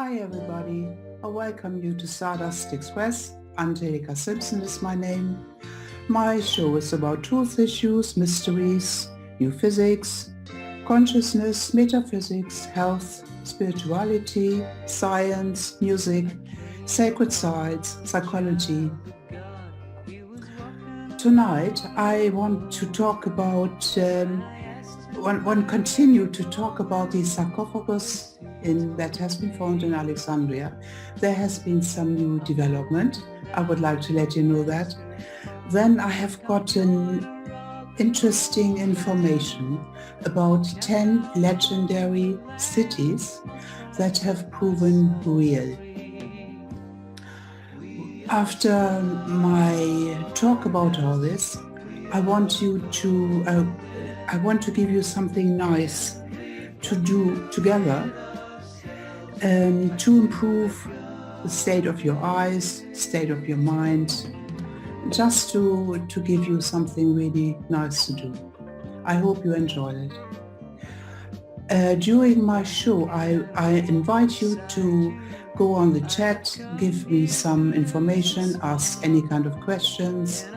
Hi everybody, I welcome you to Stardust Express. Angelika Simpson is my name. My show is about truth issues, mysteries, new physics, consciousness, metaphysics, health, spirituality, science, music, sacred sites, psychology. Tonight I want to talk about continue to talk about the sarcophagus that has been found in Alexandria. There has been some new development. I would like to let you know that. Then I have gotten interesting information about 10 legendary cities that have proven real. After my talk about all this, I want to give you something nice to do together to improve the state of your eyes, state of your mind, just to give you something really nice to do. I hope you enjoy it. During my show, I invite you to go on the chat, give me some information, ask any kind of questions.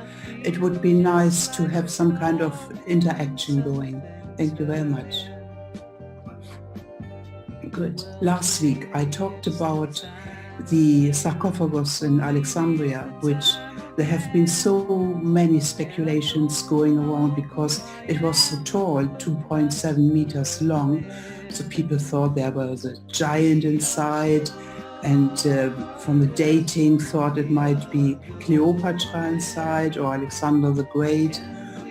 It would be nice to have some kind of interaction going. Thank you very much. Good. Last week I talked about the sarcophagus in Alexandria, which there have been so many speculations going around because it was so tall, 2.7 meters long. So people thought there was a giant inside, and from the dating thought it might be Cleopatra inside or Alexander the Great,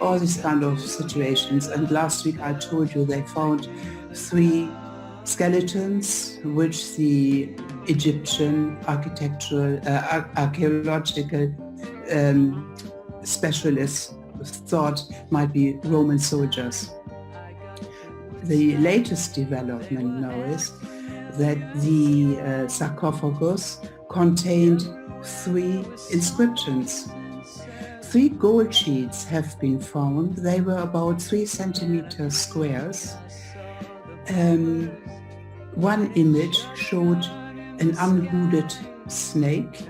all these kind of situations. And last week I told you they found 3 skeletons which the Egyptian archaeological specialists thought might be Roman soldiers. The latest development now is that the sarcophagus contained 3 inscriptions. 3 gold sheets have been found. They were about 3 centimeters squares. One image showed an unhooded snake.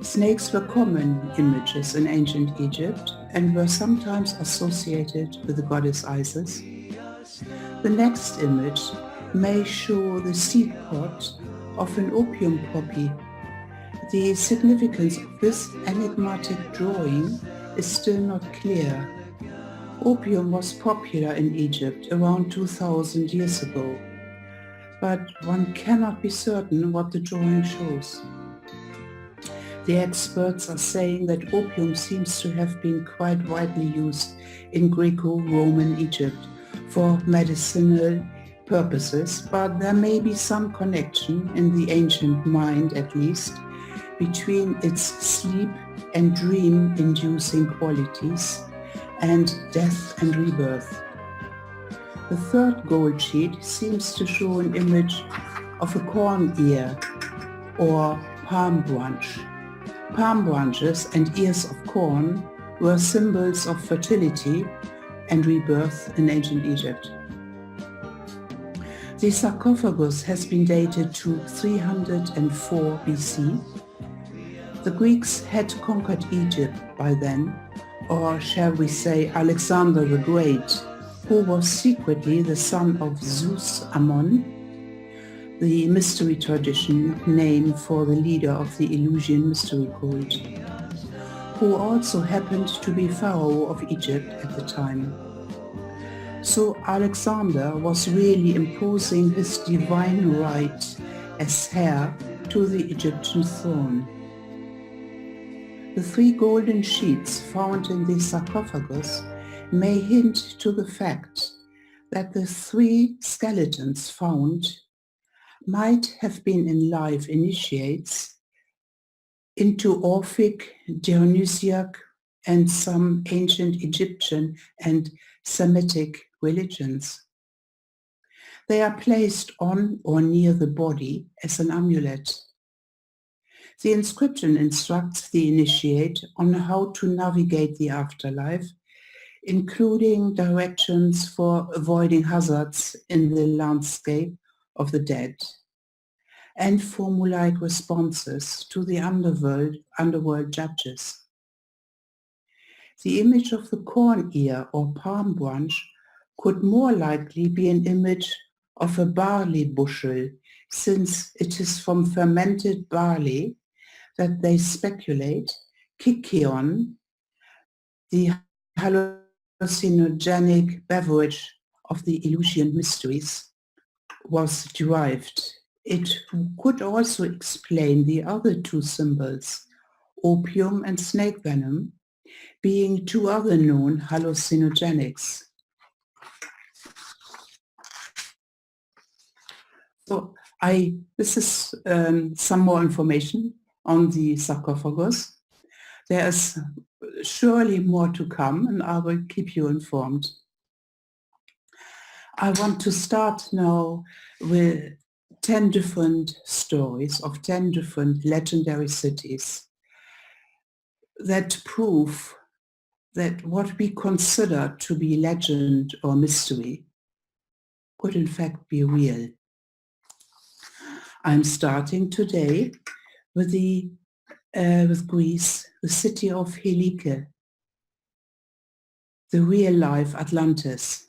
Snakes were common images in ancient Egypt and were sometimes associated with the goddess Isis. The next image may show the seed pod of an opium poppy. The significance of this enigmatic drawing is still not clear. Opium was popular in Egypt around 2000 years ago, but one cannot be certain what the drawing shows. The experts are saying that opium seems to have been quite widely used in Greco-Roman Egypt for medicinal purposes, but there may be some connection in the ancient mind, at least, between its sleep and dream-inducing qualities and death and rebirth. The third gold sheet seems to show an image of a corn ear or palm branch. Palm branches and ears of corn were symbols of fertility and rebirth in ancient Egypt. The sarcophagus has been dated to 304 BC. The Greeks had conquered Egypt by then, or shall we say Alexander the Great, who was secretly the son of Zeus Ammon, the mystery tradition name for the leader of the Eleusinian mystery cult, who also happened to be pharaoh of Egypt at the time. So Alexander was really imposing his divine right as heir to the Egyptian throne. The 3 golden sheets found in the sarcophagus may hint to the fact that the 3 skeletons found might have been in life initiates into Orphic, Dionysiac, and some ancient Egyptian and Semitic religions. They are placed on or near the body as an amulet. The inscription instructs the initiate on how to navigate the afterlife, including directions for avoiding hazards in the landscape of the dead. and formulaic responses to the underworld judges. The image of the corn ear or palm branch could more likely be an image of a barley bushel, since it is from fermented barley that they speculate kykeon, the hallucinogenic beverage of the Eleusinian mysteries, was derived. It could also explain the other two symbols, opium and snake venom, being two other known hallucinogenics. So this is some more information on the sarcophagus. There is surely more to come, and I will keep you informed. I want to start now with 10 different stories of 10 different legendary cities that prove that what we consider to be legend or mystery could in fact be real. I'm starting today with Greece, the city of Helike, the real-life Atlantis.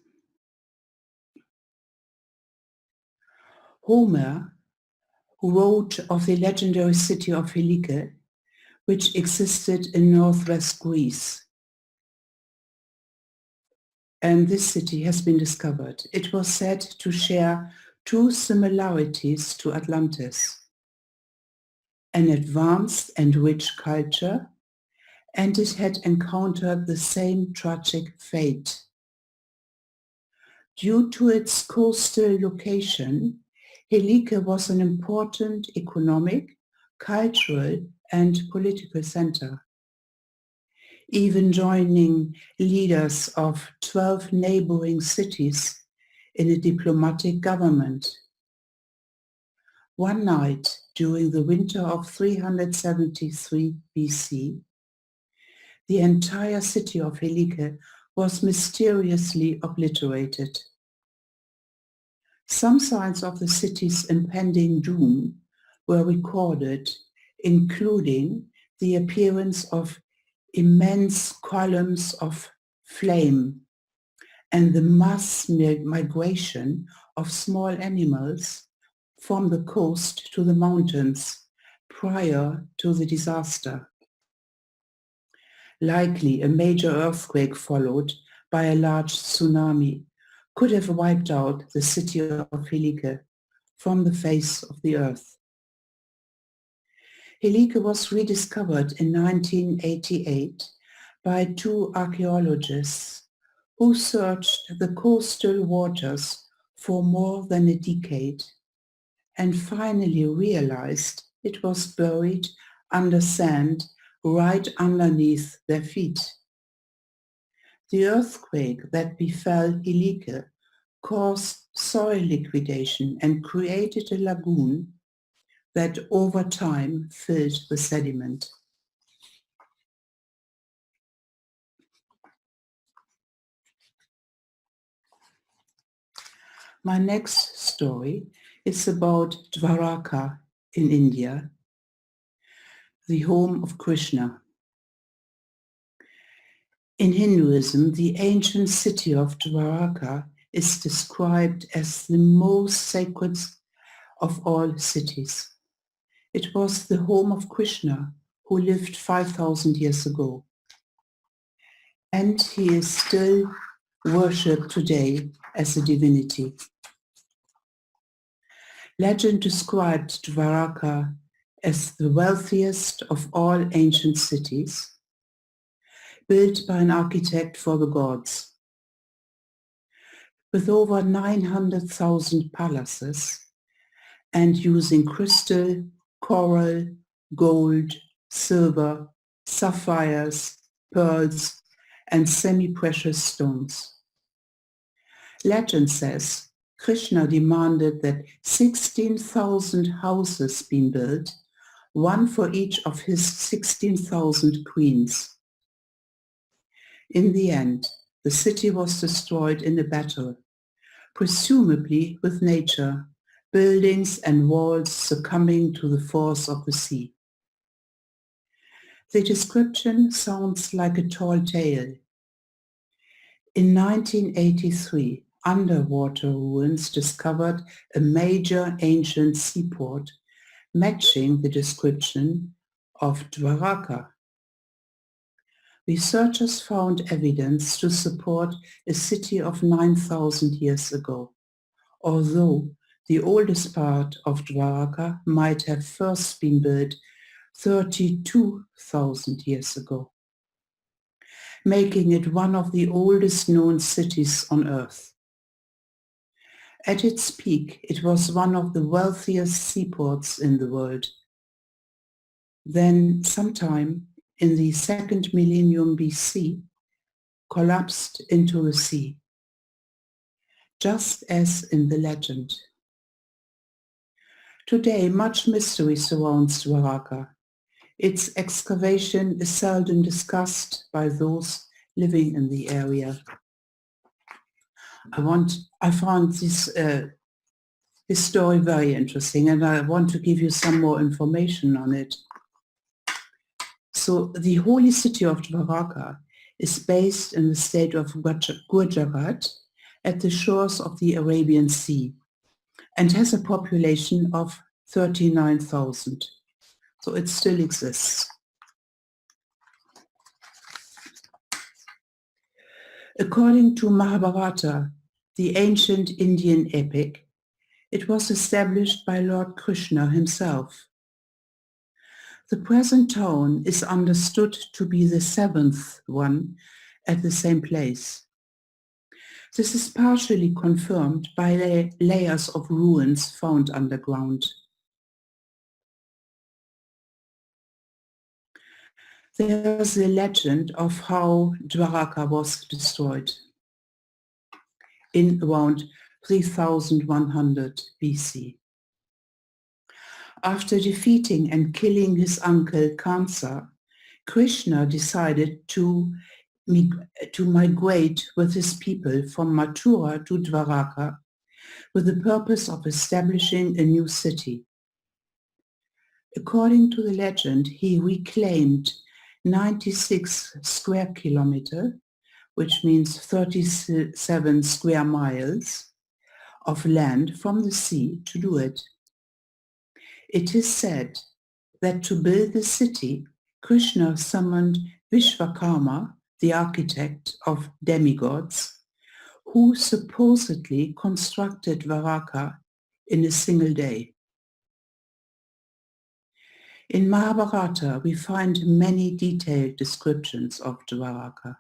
Homer, who wrote of the legendary city of Helike, which existed in northwest Greece. And this city has been discovered. It was said to share two similarities to Atlantis: an advanced and rich culture, and it had encountered the same tragic fate. Due to its coastal location, Helike was an important economic, cultural, and political center, even joining leaders of 12 neighboring cities in a diplomatic government. One night during the winter of 373 BC, the entire city of Helike was mysteriously obliterated. Some signs of the city's impending doom were recorded, including the appearance of immense columns of flame and the mass migration of small animals from the coast to the mountains prior to the disaster. Likely a major earthquake followed by a large tsunami could have wiped out the city of Helike from the face of the earth. Helike was rediscovered in 1988 by two archaeologists who searched the coastal waters for more than a decade and finally realized it was buried under sand right underneath their feet. The earthquake that befell Helike caused soil liquidation and created a lagoon that over time filled with sediment. My next story is about Dwaraka in India, the home of Krishna. In Hinduism, the ancient city of Dwaraka is described as the most sacred of all cities. It was the home of Krishna, who lived 5,000 years ago. And he is still worshipped today as a divinity. Legend described Dwaraka as the wealthiest of all ancient cities, built by an architect for the gods. With over 900,000 palaces and using crystal, coral, gold, silver, sapphires, pearls, and semi-precious stones. Legend says Krishna demanded that 16,000 houses be built, one for each of his 16,000 queens. In the end, the city was destroyed in a battle, presumably with nature, buildings and walls succumbing to the force of the sea. The description sounds like a tall tale. In 1983, underwater ruins discovered a major ancient seaport matching the description of Dwaraka. Researchers found evidence to support a city of 9,000 years ago, although the oldest part of Dwaraka might have first been built 32,000 years ago, making it one of the oldest known cities on Earth. At its peak, it was one of the wealthiest seaports in the world. Then, sometime in the second millennium BC, collapsed into the sea, just as in the legend. Today, much mystery surrounds Dwaraka. Its excavation is seldom discussed by those living in the area. I found this story very interesting, and I want to give you some more information on it. So the holy city of Dwaraka is based in the state of Gujarat at the shores of the Arabian Sea and has a population of 39,000. So it still exists. According to Mahabharata, the ancient Indian epic, it was established by Lord Krishna himself. The present town is understood to be the seventh one at the same place. This is partially confirmed by layers of ruins found underground. There is a legend of how Dwaraka was destroyed in around 3100 BC. After defeating and killing his uncle Kansa, Krishna decided to migrate with his people from Mathura to Dwaraka with the purpose of establishing a new city. According to the legend, he reclaimed 96 square kilometers, which means 37 square miles of land from the sea to do it. It is said that to build the city, Krishna summoned Vishvakarma, the architect of demigods, who supposedly constructed Dwaraka in a single day. In Mahabharata, we find many detailed descriptions of Dwaraka.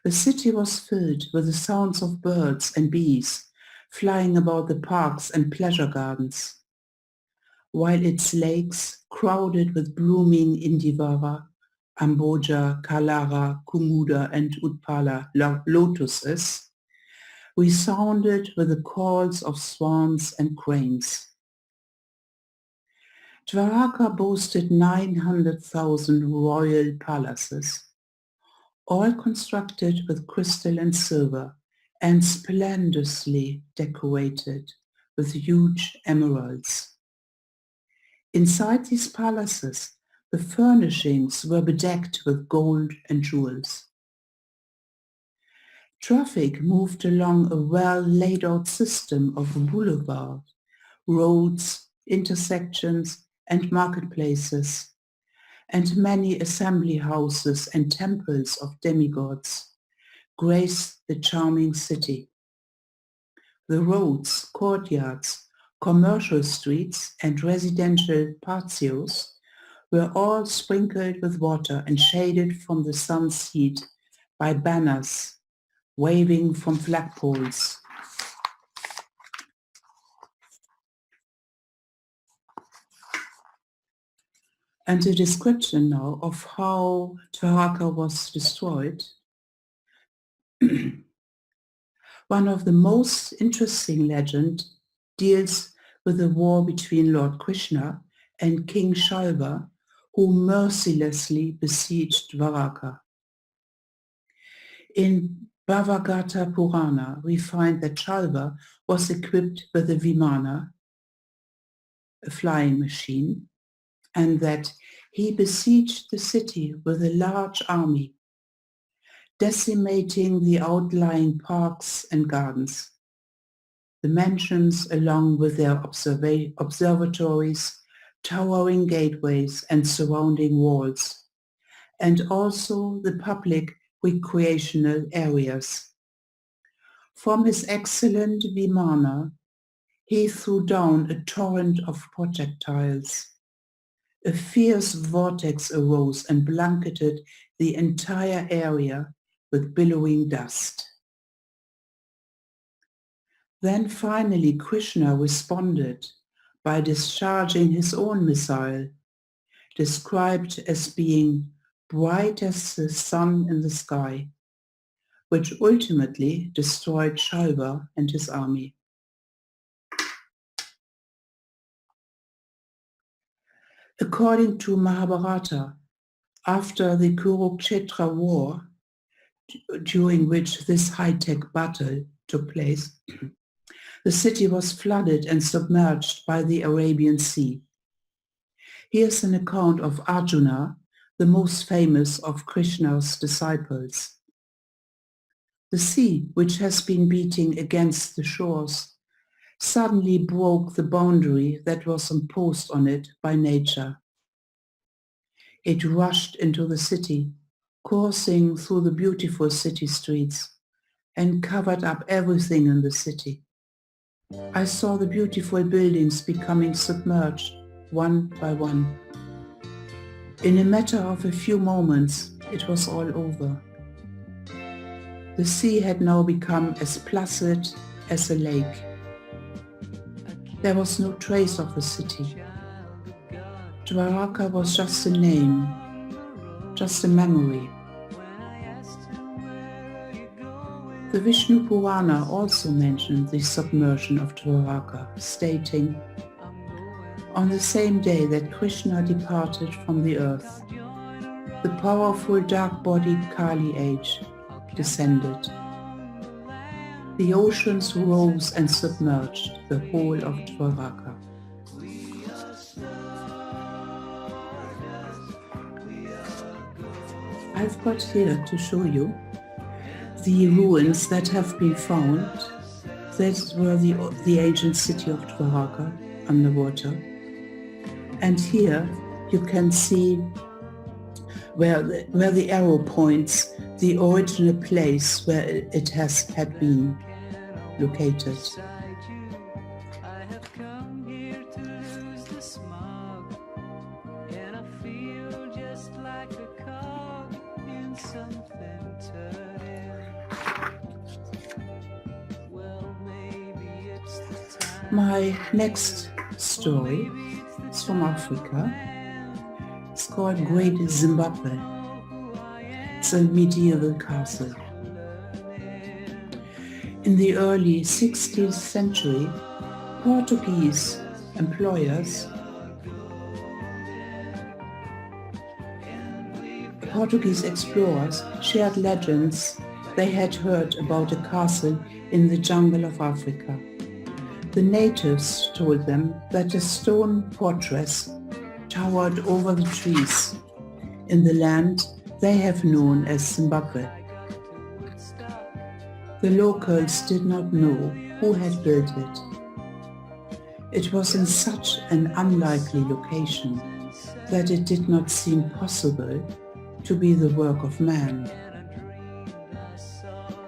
The city was filled with the sounds of birds and bees flying about the parks and pleasure gardens, while its lakes, crowded with blooming Indivara, Amboja, Kalara, Kumuda, and Utpala lotuses, resounded with the calls of swans and cranes. Dwaraka boasted 900,000 royal palaces, all constructed with crystal and silver and splendorously decorated with huge emeralds. Inside these palaces, the furnishings were bedecked with gold and jewels. Traffic moved along a well-laid-out system of boulevards, roads, intersections, and marketplaces, and many assembly houses and temples of demigods grace the charming city. The roads, courtyards, commercial streets, and residential patios were all sprinkled with water and shaded from the sun's heat by banners waving from flagpoles. And a description now of how Dwaraka was destroyed. One of the most interesting legends deals with the war between Lord Krishna and King Shalva, who mercilessly besieged Dwaraka. In Bhavagata Purana, we find that Shalva was equipped with a Vimana, a flying machine, and that he besieged the city with a large army, decimating the outlying parks and gardens, the mansions along with their observatories, towering gateways and surrounding walls, and also the public recreational areas. From his excellent Vimana, he threw down a torrent of projectiles. A fierce vortex arose and blanketed the entire area with billowing dust. Then finally Krishna responded by discharging his own missile, described as being bright as the sun in the sky, which ultimately destroyed Shalva and his army. According to Mahabharata, after the Kurukshetra war, during which this high-tech battle took place, the city was flooded and submerged by the Arabian Sea. Here's an account of Arjuna, the most famous of Krishna's disciples. The sea, which has been beating against the shores, suddenly broke the boundary that was imposed on it by nature. It rushed into the city, coursing through the beautiful city streets, and covered up everything in the city. I saw the beautiful buildings becoming submerged one by one. In a matter of a few moments, it was all over. The sea had now become as placid as a lake. There was no trace of the city. Dwaraka was just a name, just a memory. The Vishnu Purana also mentioned the submersion of Dwaraka, stating, "On the same day that Krishna departed from the earth, the powerful dark-bodied Kali age descended. The oceans rose and submerged the whole of Dwaraka." I've got here to show you the ruins that have been found that were the ancient city of Dwaraka underwater. And here you can see where the arrow points the original place where it had been located. My next story is from Africa. It's called Great Zimbabwe. It's a medieval castle. In the early 16th century, Portuguese explorers shared legends they had heard about a castle in the jungle of Africa. The natives told them that a stone fortress towered over the trees in the land they have known as Zimbabwe. The locals did not know who had built it. It was in such an unlikely location that it did not seem possible to be the work of man.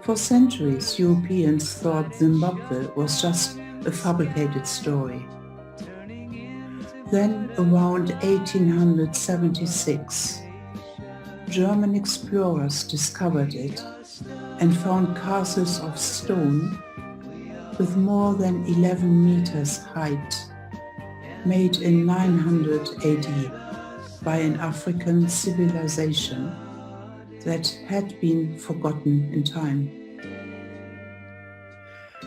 For centuries, Europeans thought Zimbabwe was just a fabricated story. Then, around 1876, German explorers discovered it and found castles of stone with more than 11 meters height, made in 900 AD by an African civilization that had been forgotten in time.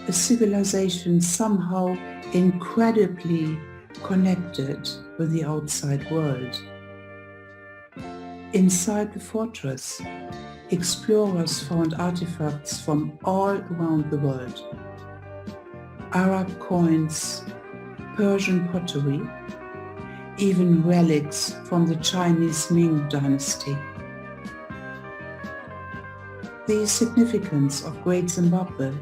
A civilization somehow incredibly connected with the outside world. Inside the fortress, explorers found artifacts from all around the world. Arab coins, Persian pottery, even relics from the Chinese Ming dynasty. The significance of Great Zimbabwe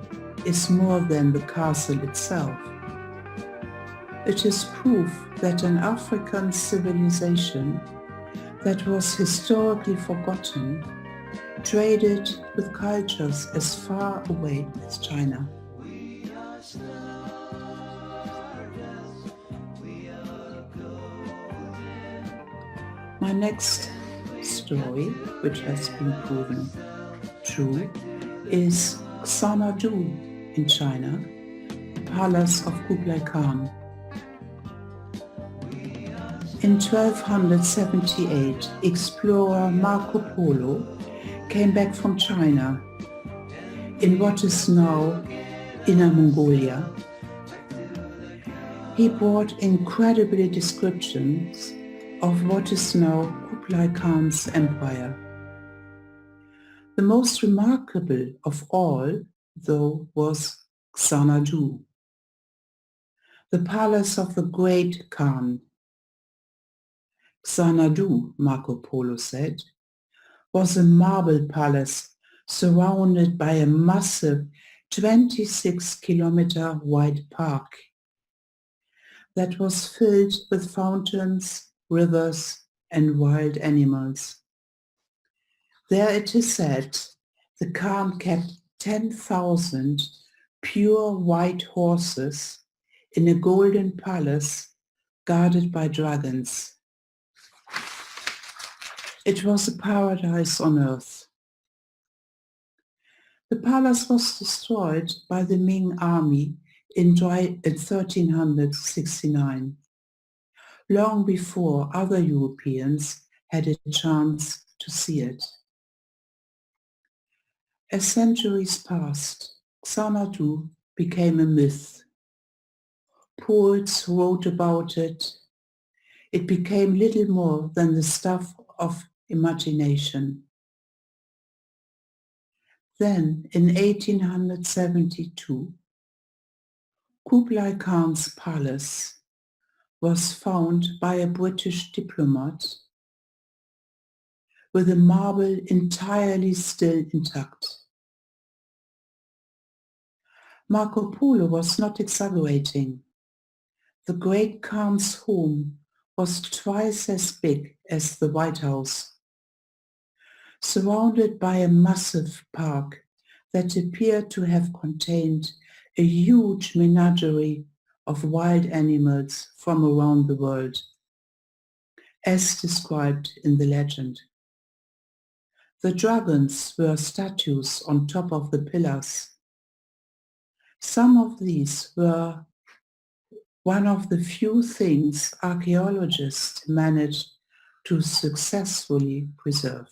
is more than the castle itself. It is proof that an African civilization that was historically forgotten traded with cultures as far away as China. My next story, which has been proven true, is Xanadu in China, the palace of Kublai Khan. In 1278, explorer Marco Polo came back from China in what is now Inner Mongolia. He brought incredible descriptions of what is now Kublai Khan's empire. The most remarkable of all, though, was Xanadu, the palace of the great Khan. Xanadu, Marco Polo said, was a marble palace surrounded by a massive 26-kilometer wide park that was filled with fountains, rivers, and wild animals. There it is said the Khan kept 10,000 pure white horses in a golden palace guarded by dragons. It was a paradise on earth. The palace was destroyed by the Ming army in 1369, long before other Europeans had a chance to see it. As centuries passed, Xanadu became a myth. Poets wrote about it. It became little more than the stuff of imagination. Then, in 1872, Kublai Khan's palace was found by a British diplomat with the marble entirely still intact. Marco Polo was not exaggerating. The great Khan's home was twice as big as the White House, surrounded by a massive park that appeared to have contained a huge menagerie of wild animals from around the world, as described in the legend. The dragons were statues on top of the pillars. Some of these were one of the few things archaeologists managed to successfully preserve.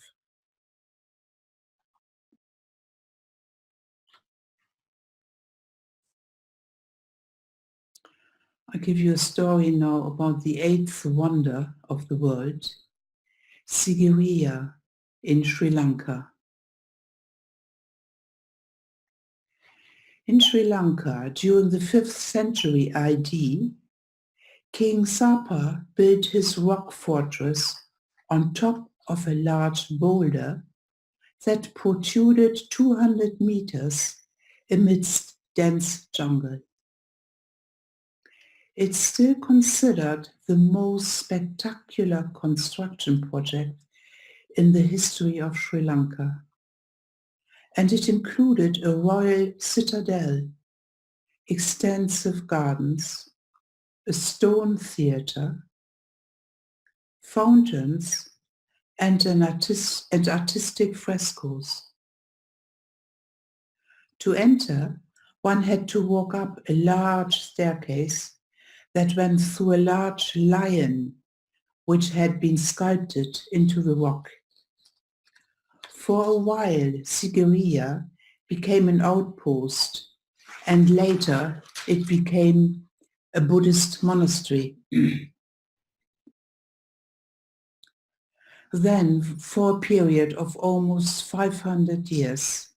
I'll give you a story now about the eighth wonder of the world, Sigiriya in Sri Lanka. In Sri Lanka, during the 5th century AD, King Sapa built his rock fortress on top of a large boulder that protruded 200 meters amidst dense jungle. It's still considered the most spectacular construction project in the history of Sri Lanka, and it included a royal citadel, extensive gardens, a stone theatre, fountains, and artistic frescoes. To enter, one had to walk up a large staircase that went through a large lion which had been sculpted into the rock. For a while, Sigiriya became an outpost, and later it became a Buddhist monastery. Then, for a period of almost 500 years,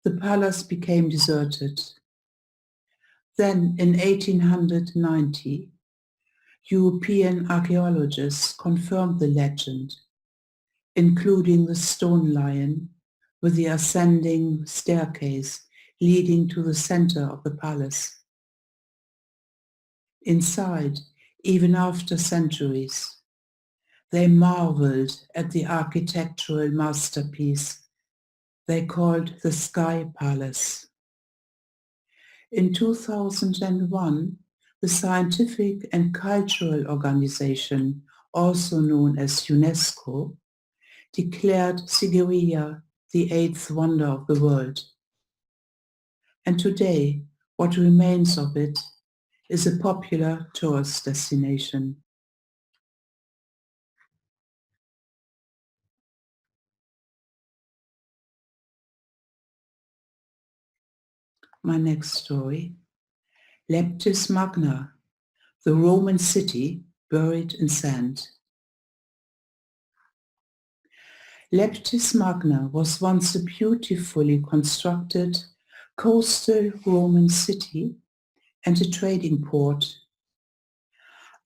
the palace became deserted. Then, in 1890, European archaeologists confirmed the legend, including the stone lion with the ascending staircase leading to the center of the palace. Inside, even after centuries, they marveled at the architectural masterpiece they called the Sky Palace. In 2001, the scientific and cultural organization, also known as UNESCO, declared Sigiriya the eighth wonder of the world. And today, what remains of it is a popular tourist destination. My next story, Leptis Magna, the Roman city buried in sand. Leptis Magna was once a beautifully constructed coastal Roman city and a trading port.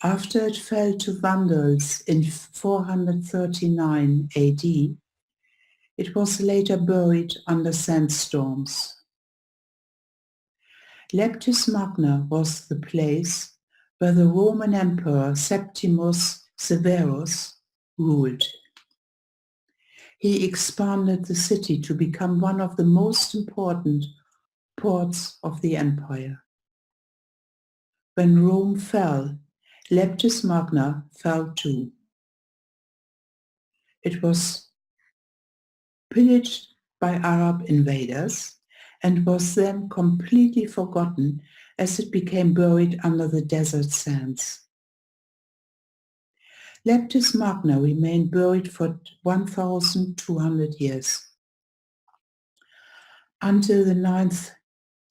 After it fell to Vandals in 439 AD, it was later buried under sandstorms. Leptis Magna was the place where the Roman Emperor Septimus Severus ruled. He expanded the city to become one of the most important ports of the empire. When Rome fell, Leptis Magna fell too. It was pillaged by Arab invaders and was then completely forgotten as it became buried under the desert sands. Leptis Magna remained buried for 1,200 years. Until the 9th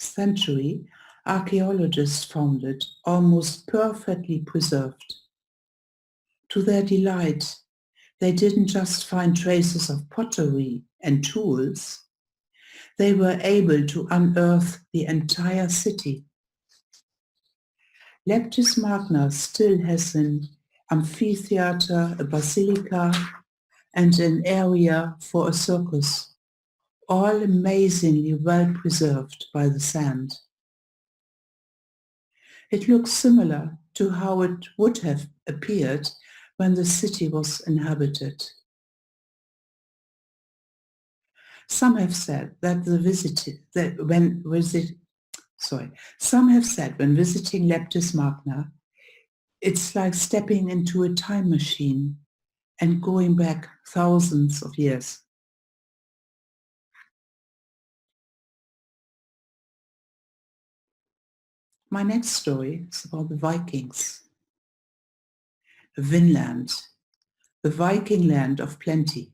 century, archaeologists found it almost perfectly preserved. To their delight, they didn't just find traces of pottery and tools, they were able to unearth the entire city. Leptis Magna still has an amphitheater, a basilica, and an area for a circus, all amazingly well preserved by the sand. It looks similar to how it would have appeared when the city was inhabited. Some have said when visiting Leptis Magna, it's like stepping into a time machine and going back thousands of years. My next story is about the Vikings. Vinland, the Viking land of plenty.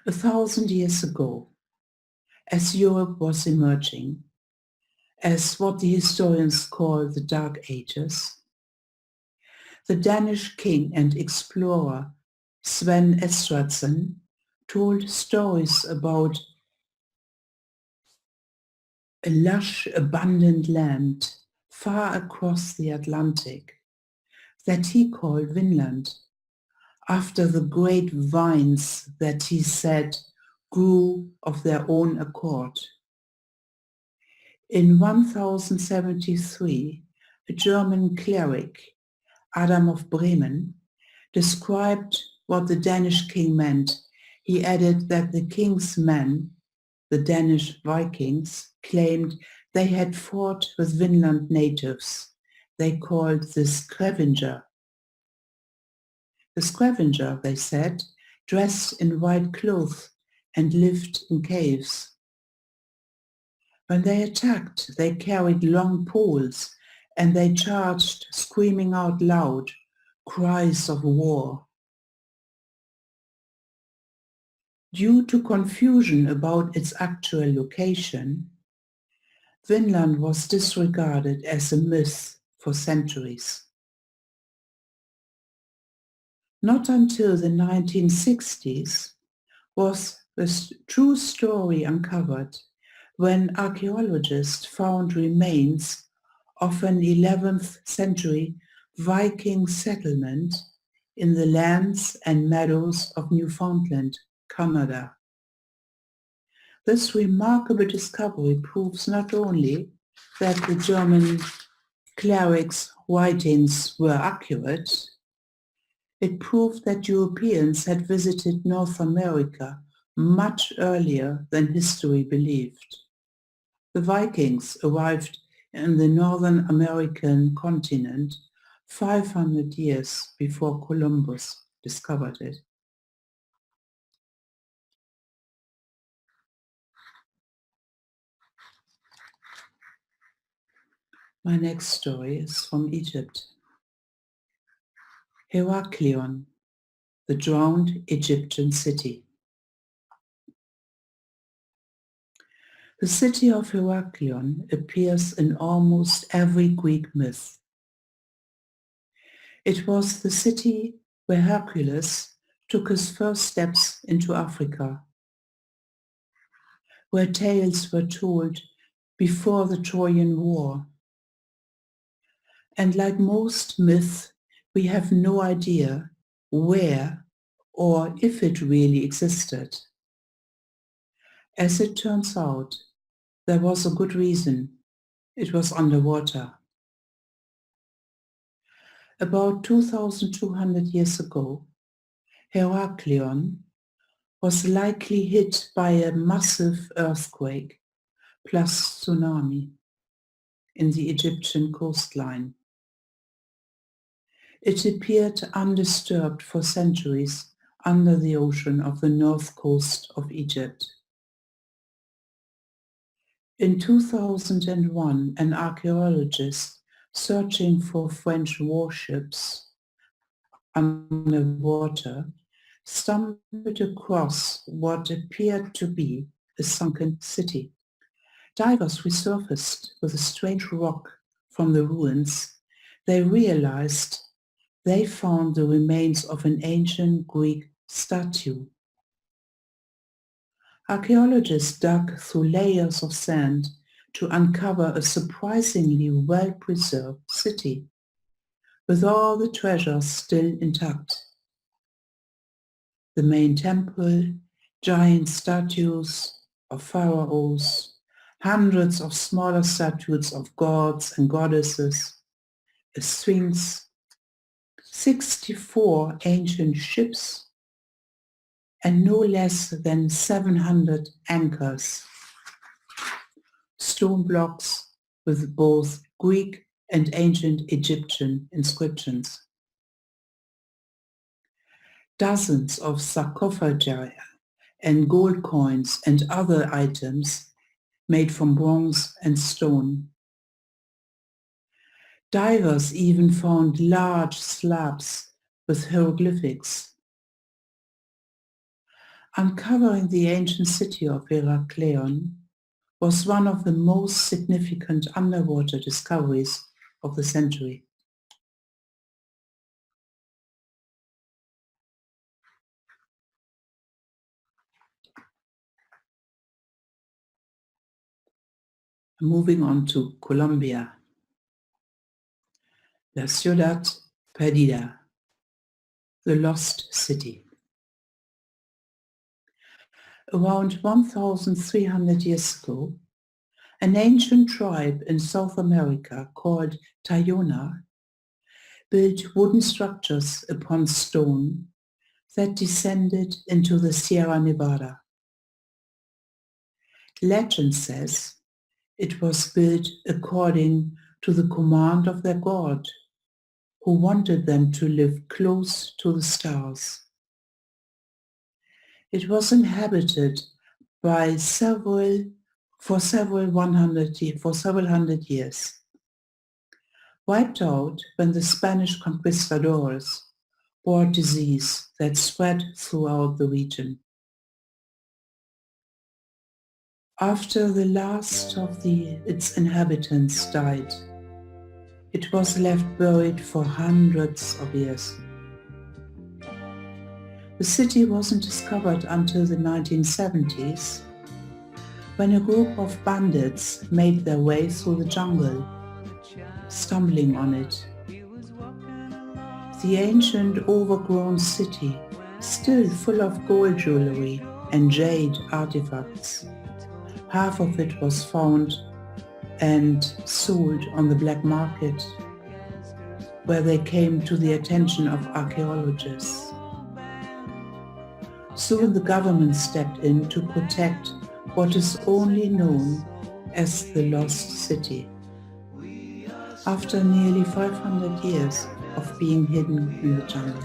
1,000 years ago, as Europe was emerging, as what the historians call the Dark Ages, the Danish king and explorer Sven Estridsson told stories about a lush, abundant land far across the Atlantic that he called Vinland, after the great vines that he said grew of their own accord. In 1073, a German cleric, Adam of Bremen, described what the Danish king meant. He added that the king's men, the Danish Vikings, claimed they had fought with Vinland natives. They called the scavenger. The scavenger, they said, dressed in white clothes and lived in caves. When they attacked, they carried long poles and they charged, screaming out loud, cries of war. Due to confusion about its actual location, Vinland was disregarded as a myth for centuries. Not until the 1960s was the true story uncovered when archaeologists found remains of an 11th century Viking settlement in the lands and meadows of Newfoundland, Canada. This remarkable discovery proves not only that the German clerics' writings were accurate, it proved that Europeans had visited North America much earlier than history believed. The Vikings arrived in the Northern American continent 500 years before Columbus discovered it. My next story is from Egypt. Heraklion, the drowned Egyptian city. The city of Heraklion appears in almost every Greek myth. It was the city where Hercules took his first steps into Africa, where tales were told before the Trojan War. And like most myths, we have no idea where or if it really existed. As it turns out, there was a good reason. It was underwater. About 2,200 years ago, Heraklion was likely hit by a massive earthquake plus tsunami in the Egyptian coastline. It appeared undisturbed for centuries under the ocean of the north coast of Egypt. In 2001, an archaeologist searching for French warships underwater stumbled across what appeared to be a sunken city. Divers resurfaced with a strange rock from the ruins. They realized they found the remains of an ancient Greek statue. Archaeologists dug through layers of sand to uncover a surprisingly well-preserved city, with all the treasures still intact. The main temple, giant statues of pharaohs, hundreds of smaller statues of gods and goddesses, a sphinx, 64 ancient ships, and no less than 700 anchors, stone blocks with both Greek and ancient Egyptian inscriptions. Dozens of sarcophagi and gold coins and other items made from bronze and stone. Divers even found large slabs with hieroglyphics. Uncovering the ancient city of Heraklion was one of the most significant underwater discoveries of the century. Moving on to Colombia. La Ciudad Perdida, the lost city. Around 1,300 years ago, an ancient tribe in South America called Tairona built wooden structures upon stone that descended into the Sierra Nevada. Legend says it was built according to the command of their god, who wanted them to live close to the stars. It was inhabited by several hundred years, wiped out when the Spanish conquistadors brought disease that spread throughout the region. After the last of its inhabitants died, it was left buried for hundreds of years. The city wasn't discovered until the 1970s, when a group of bandits made their way through the jungle, stumbling on it. The ancient overgrown city, still full of gold jewelry and jade artifacts. Half of it was found and sold on the black market, where they came to the attention of archaeologists. Soon the government stepped in to protect what is only known as the Lost City. After nearly 500 years of being hidden in the jungle.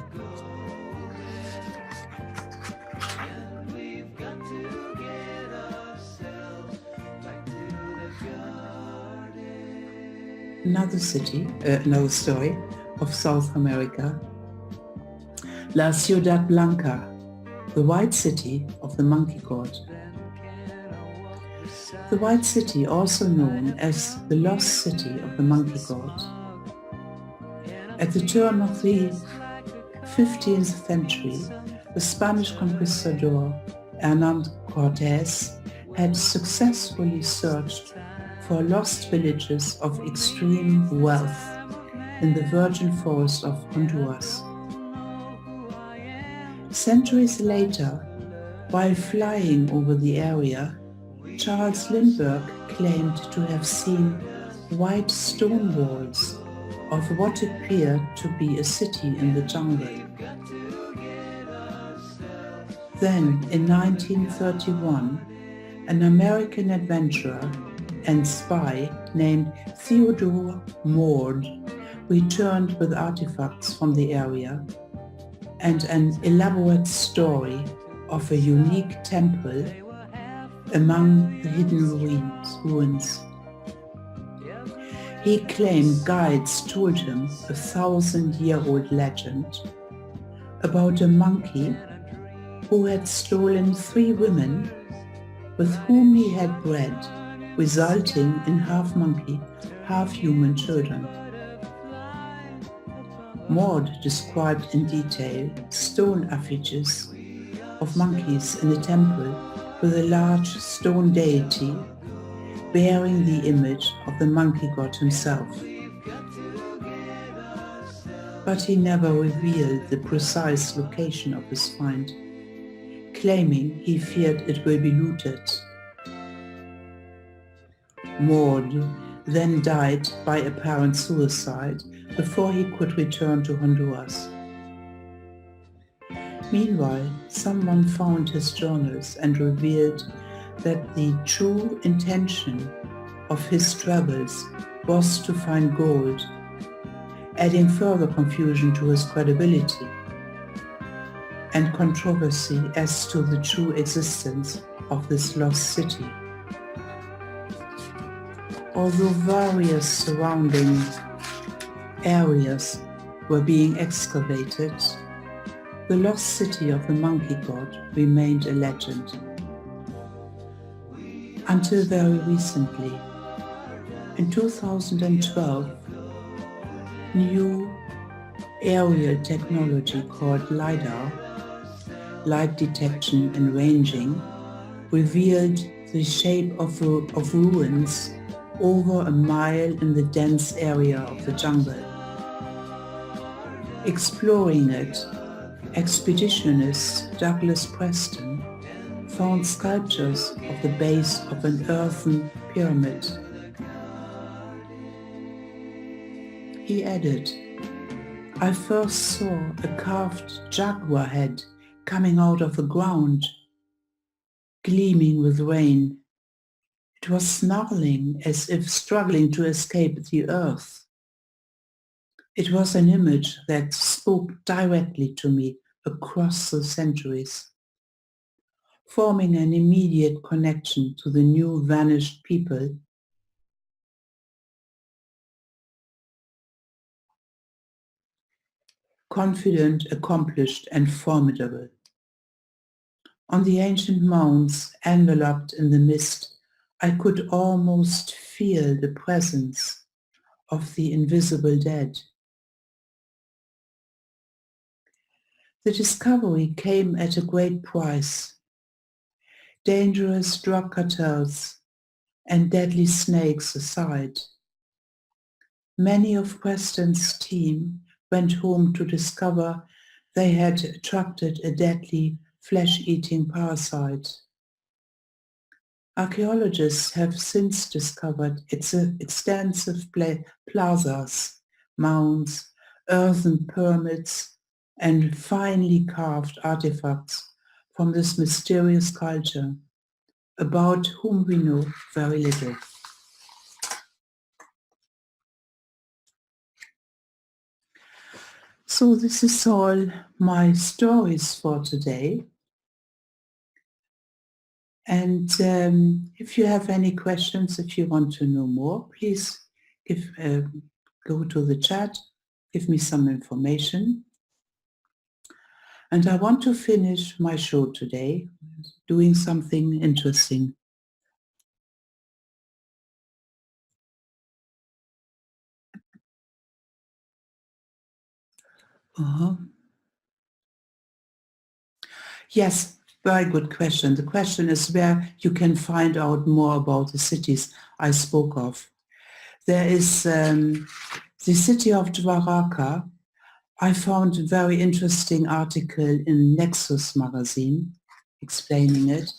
Another story of South America. La Ciudad Blanca, the White City of the Monkey God. The White City, also known as the Lost City of the Monkey God. At the turn of the 15th century, the Spanish conquistador Hernán Cortés had successfully searched for lost villages of extreme wealth in the virgin forest of Honduras. Centuries later, while flying over the area, Charles Lindbergh claimed to have seen white stone walls of what appeared to be a city in the jungle. Then, in 1931, an American adventurer and spy named Theodore Maud returned with artifacts from the area and an elaborate story of a unique temple among the hidden ruins. He claimed guides told him a 1,000-year-old legend about a monkey who had stolen 3 women with whom he had bred, resulting in half monkey, half human children. Maud described in detail stone effigies of monkeys in a temple with a large stone deity bearing the image of the monkey god himself. But he never revealed the precise location of his find, claiming he feared it will be looted. Maud then died by apparent suicide before he could return to Honduras. Meanwhile, someone found his journals and revealed that the true intention of his travels was to find gold, adding further confusion to his credibility and controversy as to the true existence of this lost city. Although various surrounding areas were being excavated, the lost city of the monkey god remained a legend. Until very recently, in 2012, new aerial technology called LiDAR, light detection and ranging, revealed the shape of ruins over a mile in the dense area of the jungle. Exploring it, expeditionist Douglas Preston found sculptures of the base of an earthen pyramid. He added, "I first saw a carved jaguar head coming out of the ground, gleaming with rain. It was snarling as if struggling to escape the earth. It was an image that spoke directly to me across the centuries, forming an immediate connection to the new vanished people. Confident, accomplished, and formidable. On the ancient mounds, enveloped in the mist, I could almost feel the presence of the invisible dead. The discovery came at a great price. Dangerous drug cartels and deadly snakes aside, many of Preston's team went home to discover they had attracted a deadly flesh-eating parasite. Archaeologists have since discovered its extensive plazas, mounds, earthen pyramids, and finely carved artifacts from this mysterious culture, about whom we know very little. So this is all my stories for today. And if you have any questions, if you want to know more, please go to the chat, give me some information. And I want to finish my show today doing something interesting. Yes, very good question. The question is where you can find out more about the cities I spoke of. There is the city of Dwaraka. I found a very interesting article in Nexus magazine explaining it.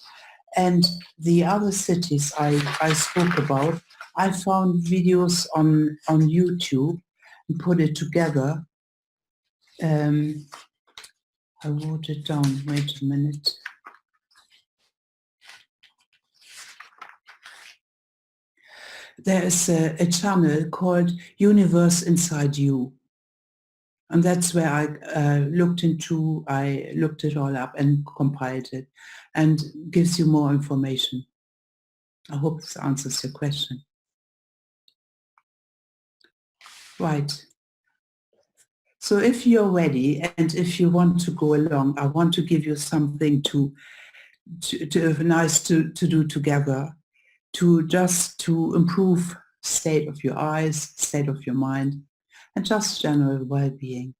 And the other cities I spoke about, I found videos on YouTube and put it together. I wrote it down, wait a minute. There is a channel called Universe Inside You. And that's where I looked it all up and compiled it and gives you more information. I hope this answers your question. Right. So if you're ready and if you want to go along, I want to give you something nice to do together, to improve state of your eyes, state of your mind, and just general well-being.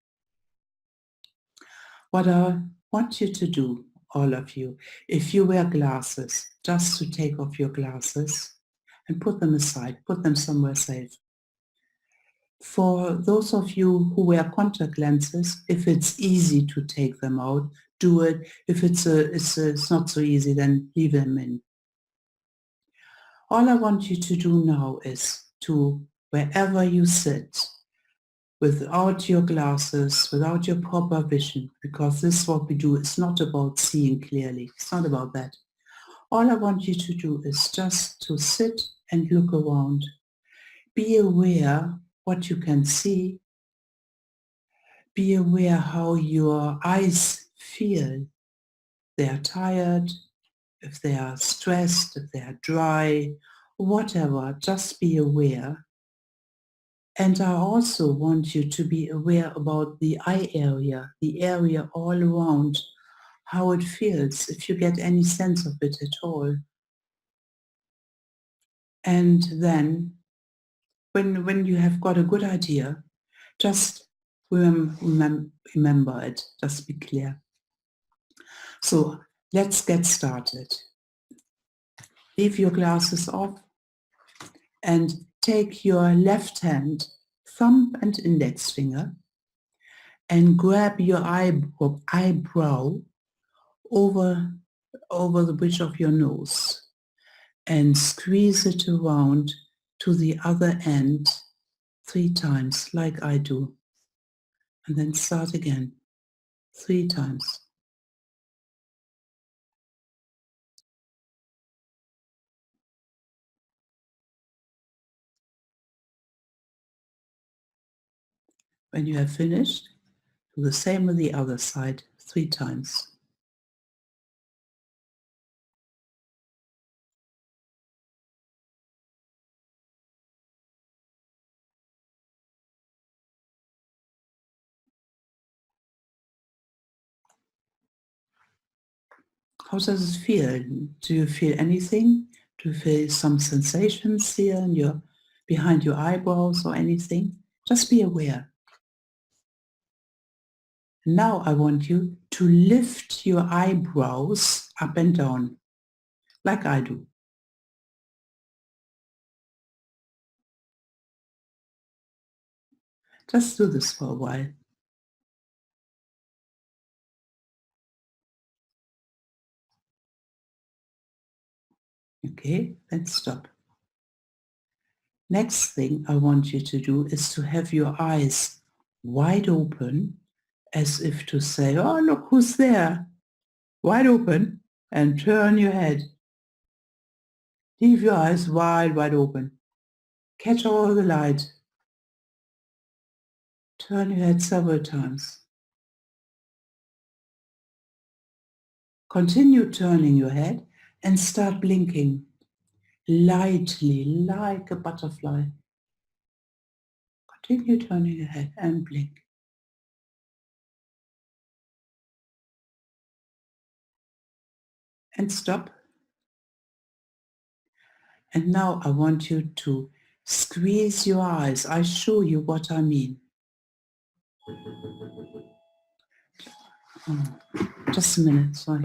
What I want you to do, all of you, if you wear glasses, just to take off your glasses and put them aside, put them somewhere safe. For those of you who wear contact lenses, if it's easy to take them out, do it. If it's not so easy, then leave them in. All I want you to do now is to, wherever you sit, without your glasses, without your proper vision, because this is what we do. It's not about seeing clearly. It's not about that. All I want you to do is just to sit and look around. Be aware what you can see. Be aware how your eyes feel. They are tired, if they are stressed, if they are dry, whatever, just be aware. And I also want you to be aware about the eye area, the area all around, how it feels, if you get any sense of it at all. And then when you have got a good idea, just remember it, just be clear. So let's get started. Leave your glasses off and take your left hand, thumb and index finger, and grab your eyebrow over the bridge of your nose and squeeze it around to the other end 3 times like I do. And then start again 3 times. When you have finished, do the same with the other side 3 times. How does it feel? Do you feel anything? Do you feel some sensations here in behind your eyebrows or anything? Just be aware. Now I want you to lift your eyebrows up and down, like I do. Just do this for a while. Okay, then stop. Next thing I want you to do is to have your eyes wide open, as if to say, oh, look who's there. Wide open, and turn your head. Leave your eyes wide, wide open. Catch all the light. Turn your head several times. Continue turning your head and start blinking lightly, like a butterfly. Continue turning your head and blink. And stop. And now I want you to squeeze your eyes. I show you what I mean. Oh, just a minute, sorry.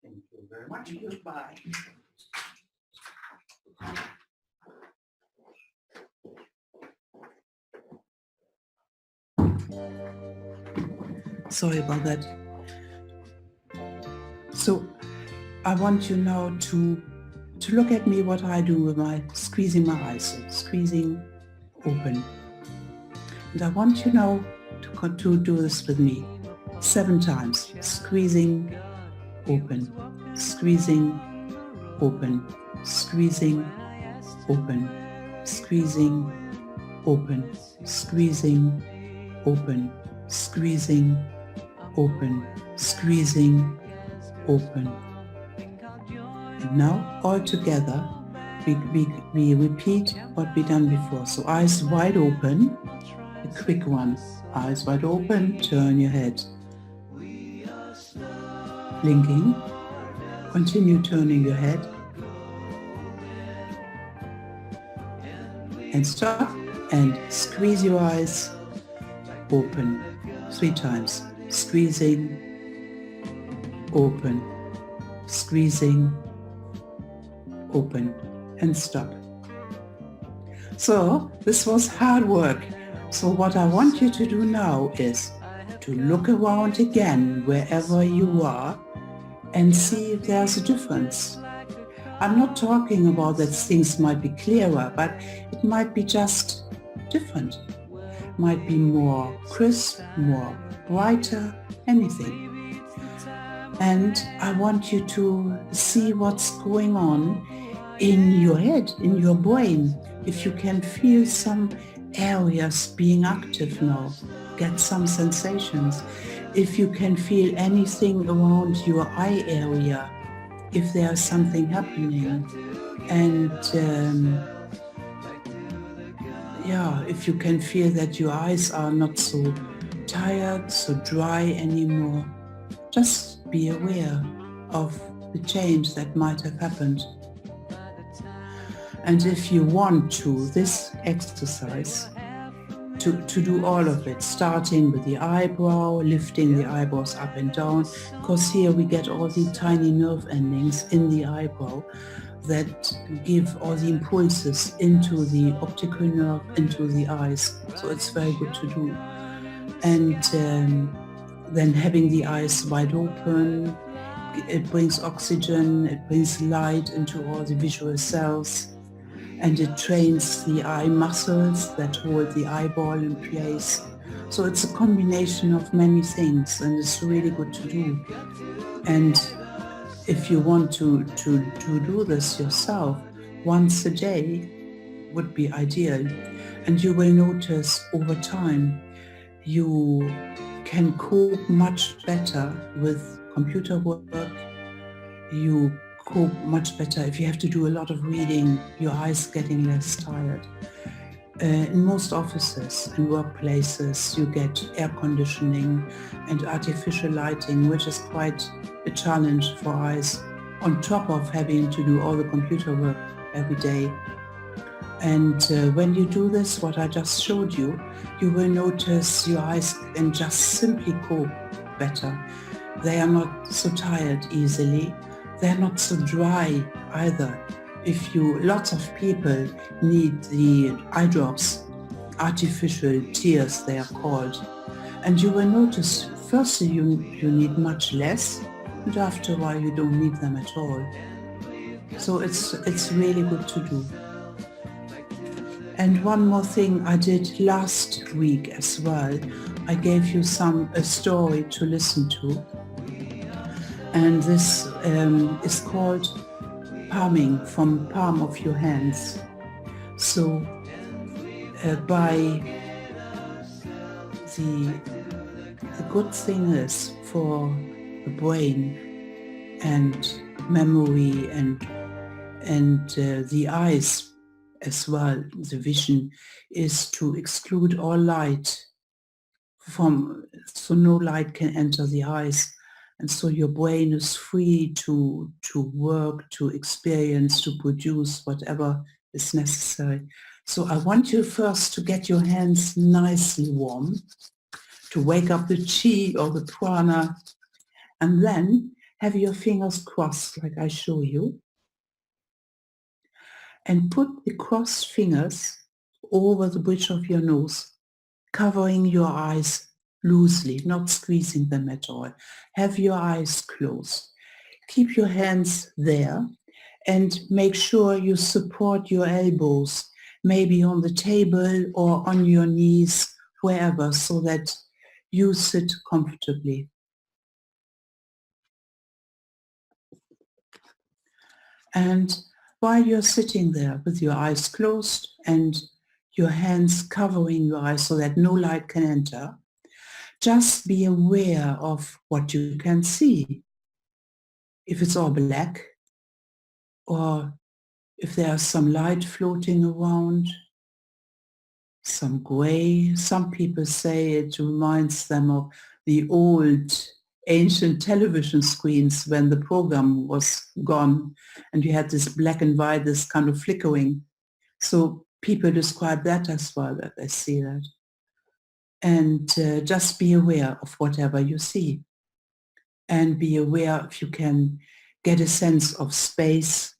Thank you very much. Goodbye. Sorry about that. So I want you now to look at me what I do with my squeezing my eyes, so squeezing open. And I want you now to do this with me 7 times. Squeezing open, squeezing open, squeezing open, squeezing open, squeezing open, squeezing open, squeezing open. And now all together we repeat what we done before. So eyes wide open, a quick one. Eyes wide open, turn your head. Blinking, continue turning your head. And stop and squeeze your eyes open 3 times. Squeezing, open, squeezing, open, and stop. So this was hard work. So what I want you to do now is to look around again wherever you are and see if there's a difference. I'm not talking about that things might be clearer, but it might be just different. Might be more crisp, more brighter, anything. And I want you to see what's going on in your head, in your brain. If you can feel some areas being active now, get some sensations. If you can feel anything around your eye area, if there's something happening. And if you can feel that your eyes are not so tired, so dry anymore, just be aware of the change that might have happened. And if you want to, this exercise, to do all of it, starting with the eyebrow, lifting the eyebrows up and down, because here we get all the tiny nerve endings in the eyebrow that give all the impulses into the optical nerve, into the eyes. So it's very good to do. And then having the eyes wide open, it brings oxygen, it brings light into all the visual cells, and it trains the eye muscles that hold the eyeball in place. So it's a combination of many things, and it's really good to do. And if you want to do this yourself, once a day would be ideal. And you will notice over time you can cope much better with computer work. You cope much better if you have to do a lot of reading, your eyes getting less tired. In most offices and workplaces you get air conditioning and artificial lighting, which is quite a challenge for eyes, on top of having to do all the computer work every day. And when you do this, what I just showed you, you will notice your eyes can just simply cope better. They are not so tired easily. They're not so dry either. Lots of people need the eye drops, artificial tears they are called. And you will notice firstly you need much less, and after a while you don't need them at all. So it's really good to do. And one more thing I did last week as well, I gave you a story to listen to. And this is called Palming, from palm of your hands. So the good thing is for the brain and memory and the eyes as well, the vision, is to exclude all light so no light can enter the eyes. And so your brain is free to work, to experience, to produce whatever is necessary. So I want you first to get your hands nicely warm, to wake up the chi or the prana, and then have your fingers crossed like I show you. And put the crossed fingers over the bridge of your nose, covering your eyes loosely, not squeezing them at all. Have your eyes closed. Keep your hands there and make sure you support your elbows, maybe on the table or on your knees, wherever, so that you sit comfortably. And while you're sitting there with your eyes closed and your hands covering your eyes so that no light can enter, just be aware of what you can see. If it's all black, or if there's some light floating around, some gray. Some people say it reminds them of the old ancient television screens when the program was gone and you had this black and white, this kind of flickering. So people describe that as well, that they see that. And just be aware of whatever you see. And be aware if you can get a sense of space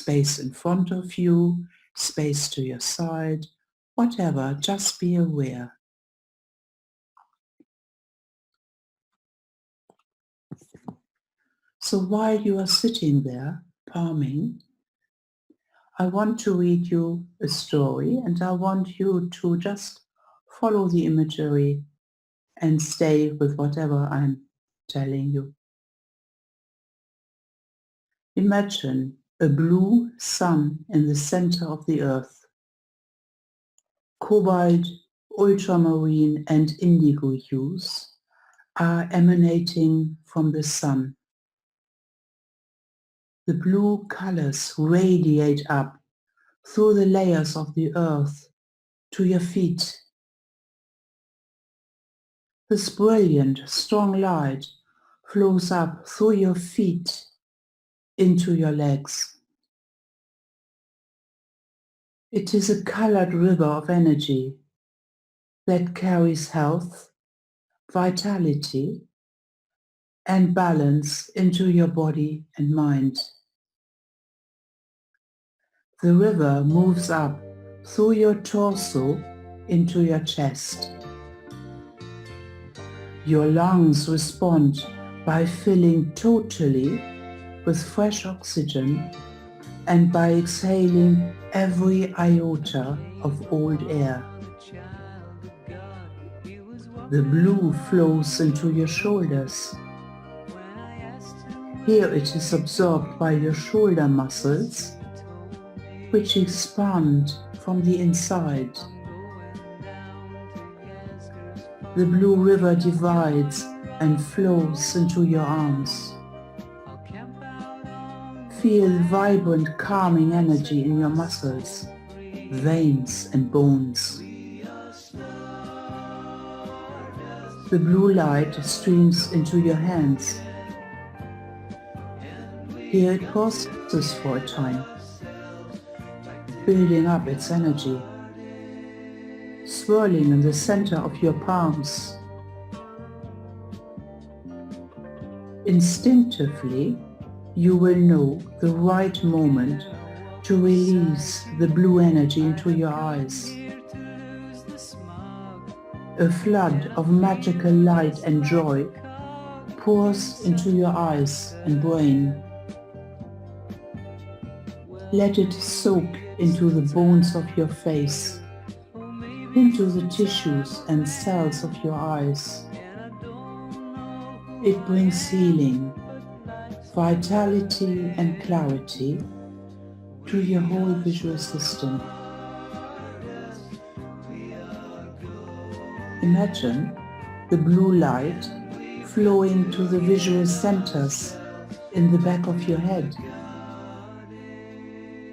in front of you, space to your side, whatever, just be aware. So while you are sitting there, palming, I want to read you a story, and I want you to just follow the imagery and stay with whatever I'm telling you. Imagine a blue sun in the center of the earth. Cobalt, ultramarine and indigo hues are emanating from the sun. The blue colors radiate up through the layers of the earth to your feet. This brilliant, strong light flows up through your feet into your legs. It is a colored river of energy that carries health, vitality, and balance into your body and mind. The river moves up through your torso into your chest. Your lungs respond by filling totally with fresh oxygen and by exhaling every iota of old air. The blue flows into your shoulders. Here it is absorbed by your shoulder muscles, which expand from the inside. The blue river divides and flows into your arms. Feel vibrant, calming energy in your muscles. veins and bones. The blue light streams into your hands. Here it pauses for a time, building up its energy, swirling in the center of your palms. Instinctively, you will know the right moment to release the blue energy into your eyes. A flood of magical light and joy pours into your eyes and brain. Let it soak into the bones of your face, into the tissues and cells of your eyes. It brings healing, vitality and clarity to your whole visual system. Imagine the blue light flowing to the visual centers in the back of your head.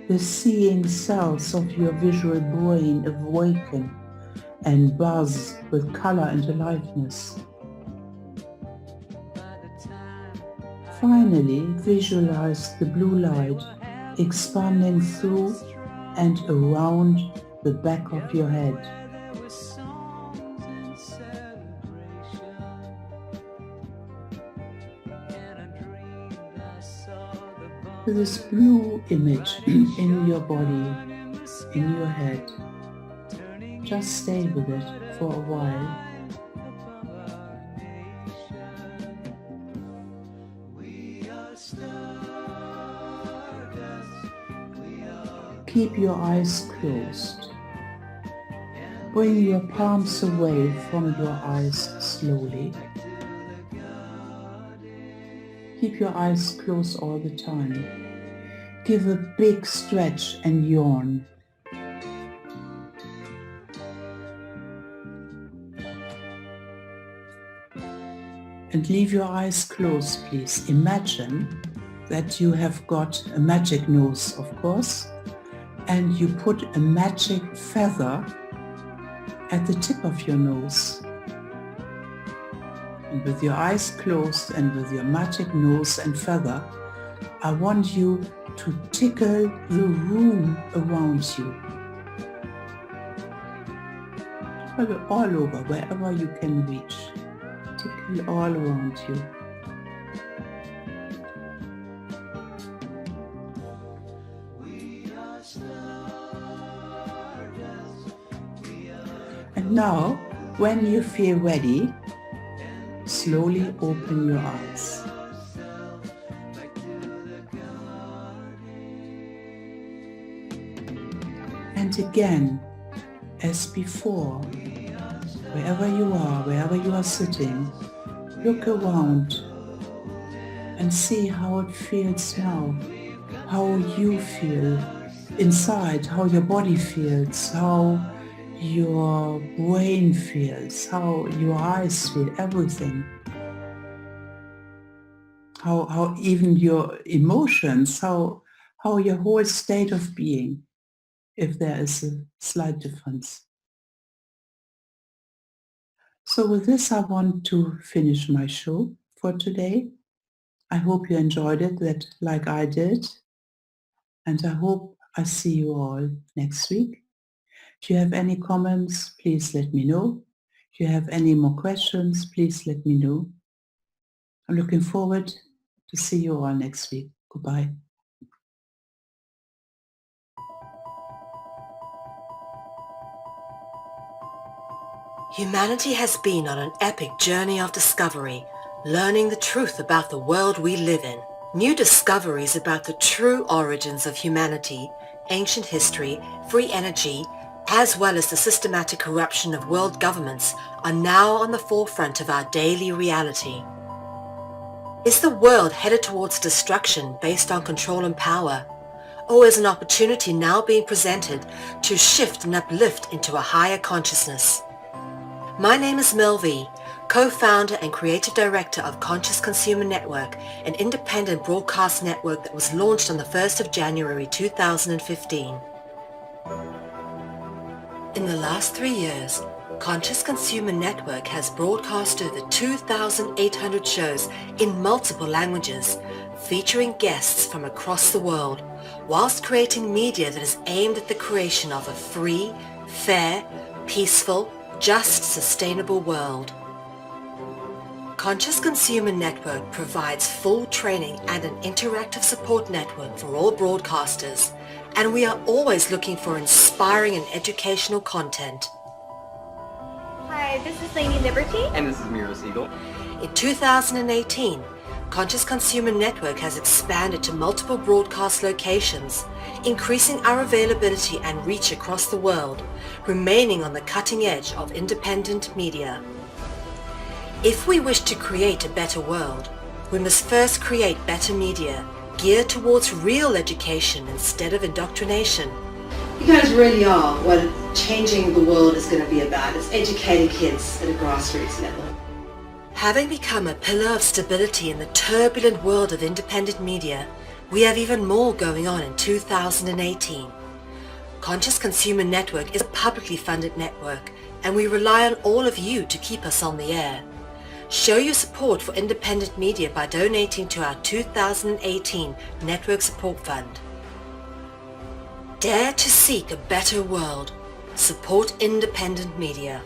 The seeing cells of your visual brain awaken and buzz with color and aliveness. Finally, visualize the blue light expanding through and around the back of your head. This blue image in your body, in your head, just stay with it for a while. Keep your eyes closed. Bring your palms away from your eyes slowly. Keep your eyes closed all the time. Give a big stretch and yawn. And leave your eyes closed, please. Imagine that you have got a magic nose, of course, and you put a magic feather at the tip of your nose. And with your eyes closed and with your magic nose and feather, I want you to tickle the room around you. Tickle all over, wherever you can reach. Tickle all around you. And now, when you feel ready, slowly open your eyes. And again, as before, wherever you are sitting, look around and see how it feels now, how you feel inside, how your body feels, how your brain feels, how your eyes feel, everything. How even your emotions, how your whole state of being, if there is a slight difference. So with this, I want to finish my show for today. I hope you enjoyed it like I did. And I hope I see you all next week. If you have any comments, please let me know. If you have any more questions, please let me know. I'm looking forward to see you all next week. Goodbye. Humanity has been on an epic journey of discovery, learning the truth about the world we live in. New discoveries about the true origins of humanity, ancient history, free energy, as well as the systematic corruption of world governments are now on the forefront of our daily reality. Is the world headed towards destruction based on control and power? Or is an opportunity now being presented to shift and uplift into a higher consciousness? My name is Mel V, co-founder and creative director of Conscious Consumer Network, an independent broadcast network that was launched on the 1st of January 2015. In the last 3 years, Conscious Consumer Network has broadcast over 2,800 shows in multiple languages, featuring guests from across the world, whilst creating media that is aimed at the creation of a free, fair, peaceful, just, sustainable world. Conscious Consumer Network provides full training and an interactive support network for all broadcasters, and we are always looking for inspiring and educational content. Hi, this is Lady Liberty. And this is Miro Siegel. In 2018, Conscious Consumer Network has expanded to multiple broadcast locations, increasing our availability and reach across the world, remaining on the cutting edge of independent media. If we wish to create a better world, we must first create better media, geared towards real education instead of indoctrination. You guys really are what changing the world is going to be about. It's educating kids at a grassroots level. Having become a pillar of stability in the turbulent world of independent media, we have even more going on in 2018. Conscious Consumer Network is a publicly funded network, and we rely on all of you to keep us on the air. Show your support for independent media by donating to our 2018 Network Support Fund. Dare to seek a better world. Support independent media.